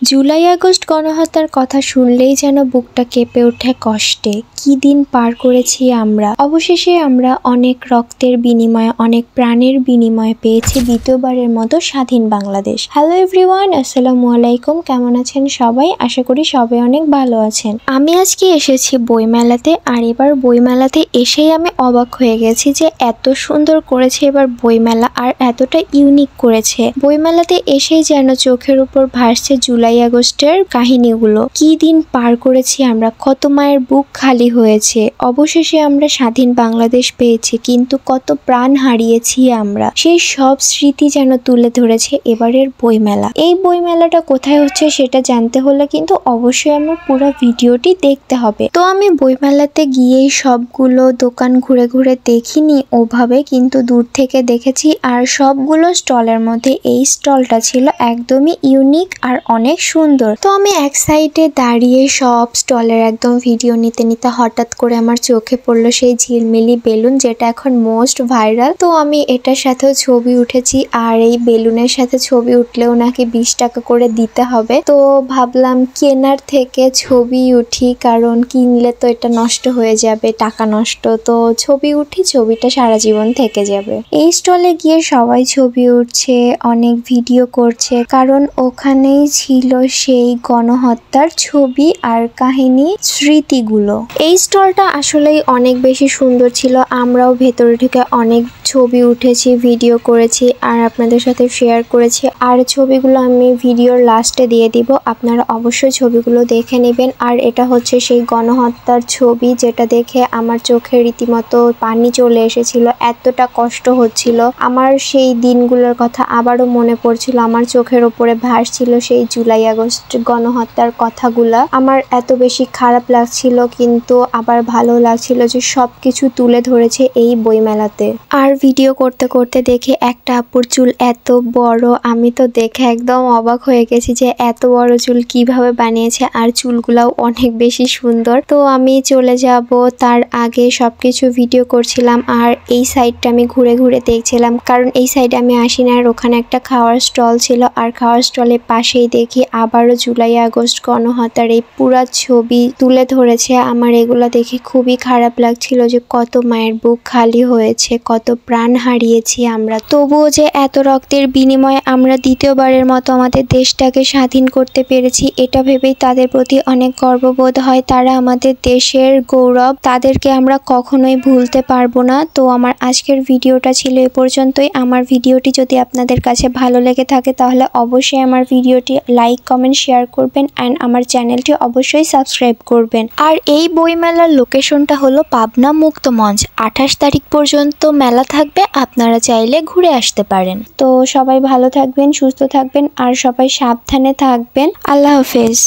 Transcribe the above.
July August গণহত্যার কথা শুনলেই যেন বুকটা কেঁপে ওঠে কষ্টে। কি দিন পার করেছি আমরা। অবশেষে আমরা অনেক রক্তের বিনিময়ে, অনেক প্রাণের বিনিময়ে পেয়েছি দ্বিতীয়বারের মতো স্বাধীন বাংলাদেশ। হ্যালো এভরিওয়ান, আসসালামু আলাইকুম। কেমন আছেন সবাই? আশা করি সবাই অনেক ভালো আছেন। আমি আজকে এসেছি বইমেলাতে, আর এবার বইমেলাতে এসেই আমি অবাক হয়ে গেছি যে এত সুন্দর করেছে এবার বইমেলা, আর এতটা ইউনিক করেছে। বইমেলাতে এসেই যেন চোখের উপর ভাসছে জুলাই আগস্টের কাহিনীগুলো। কি দিন পার করেছি আমরা, কত মায়ের বুক খালি হয়েছে। অবশেষে আমরা স্বাধীন বাংলাদেশ পেয়েছি, কিন্তু কত প্রাণ হারিয়েছি আমরা। সেই সব স্মৃতি যেন তুলে ধরেছে এবারের বইমেলা। এই বইমেলাটা কোথায় হচ্ছে সেটা জানতে হলে কিন্তু অবশ্যই আমার পুরো ভিডিওটি দেখতে হবে। তো আমি বইমেলাতে গিয়েই সবগুলো দোকান ঘুরে ঘুরে দেখিনি ওভাবে, কিন্তু দূর থেকে দেখেছি। আর সবগুলো স্টলের মধ্যে এই স্টলটা ছিল একদমই ইউনিক আর অনেক সুন্দর। তো আমি এক সাইডে দাঁড়িয়ে সব স্টলের একদম ভিডিও নিতে নিতে হঠাৎ করে আমার চোখে পড়লো সেই ঝিলমিলি বেলুন, যেটা এখন মোস্ট ভাইরাল। তো আমি এটার সাথেও ছবি উঠেছি, আর এই বেলুনের সাথে ছবি উঠলেও নাকি 20 টাকা করে দিতে হবে। তো ভাবলাম কেনার থেকে ছবি উঠি, কারণ কিনলে তো এটা নষ্ট হয়ে যাবে, টাকা নষ্ট। তো ছবি উঠি, ছবিটা সারা জীবন থেকে যাবে। এই স্টলে গিয়ে সবাই ছবি উঠছে, অনেক ভিডিও করছে, কারণ ওখানেই ছিল সেই গণহত্যার ছবি আর কাহিনী, স্মৃতিগুলো। এই স্টলটা আসলেই অনেক বেশি সুন্দর ছিল। আমরাও ভেতরে ঢুকে অনেক ছবি উঠেছি, ভিডিও করেছি, আর আপনাদের সাথে শেয়ার করেছি। আর ছবিগুলো আমি ভিডিওর লাস্টে দিয়ে দিব, আপনারা অবশ্যই ছবিগুলো দেখে নেবেন। আর এটা হচ্ছে সেই গণহত্যার ছবি, যেটা দেখে আমার চোখে রীতিমতো পানি চলে এসেছিল। এতটা কষ্ট হচ্ছিল আমার, সেই দিনগুলোর কথা আবারও মনে পড়ছিল। আমার চোখের ওপরে ভাসছিল সেই জুলাই আগস্ট গণহত্যার কথাগুলা। আমার এত বেশি খারাপ লাগছিল, কিন্তু আবার ভালো লাগছিল যে সবকিছু তুলে ধরেছে এই বইমেলাতে। আর ভিডিও করতে করতে দেখে একটা আপুর চুল এত বড়, আমি তো দেখে একদম অবাক হয়ে গেছি যে এত বড় চুল কিভাবে বানিয়েছে, আর চুলগুলাও অনেক বেশি সুন্দর। তো আমি চলে যাব, তার আগে সবকিছু ভিডিও করছিলাম। আর এই সাইডটা আমি ঘুরে ঘুরে দেখছিলাম, কারণ এই সাইডে আমি আসি না। আর ওখানে একটা খাওয়ার স্টল ছিল, আর খাওয়ার স্টলের পাশেই দেখি আবারও জুলাই আগস্ট গণহত্যার এই পুরা ছবি তুলে ধরেছে। আমার এগুলো দেখে খুবই খারাপ লাগছিল যে কত মায়ের বুক খালি হয়েছে, কত প্রাণ হারিয়েছি আমরা। তবুও যে এত রক্তের বিনিময়ে আমরা দ্বিতীয়বারের মতো আমাদের দেশটাকে স্বাধীন করতে পেরেছি, এটা ভেবেই তাদের প্রতি অনেক গর্ববোধ হয়। তারা আমাদের দেশের গৌরব, তাদেরকে আমরা কখনোই ভুলতে পারবো না। তো আমার আজকের ভিডিওটা ছিল এ পর্যন্তই। আমার ভিডিওটি যদি আপনাদের কাছে ভালো লেগে থাকে তাহলে অবশ্যই আমার ভিডিওটি লাইক, কমেন্ট, শেয়ার করবেন, অ্যান্ড আমার চ্যানেলটি অবশ্যই সাবস্ক্রাইব করবেন। আর এই বইমেলার লোকেশনটা হলো পাবনা মুক্তমঞ্চ। 28 তারিখ পর্যন্ত মেলা থাকবে, আপনারা চাইলে ঘুরে আসতে পারেন। তো সবাই ভালো থাকবেন, সুস্থ থাকবেন, আর সবাই সাবধানে থাকবেন। আল্লাহ হাফেজ।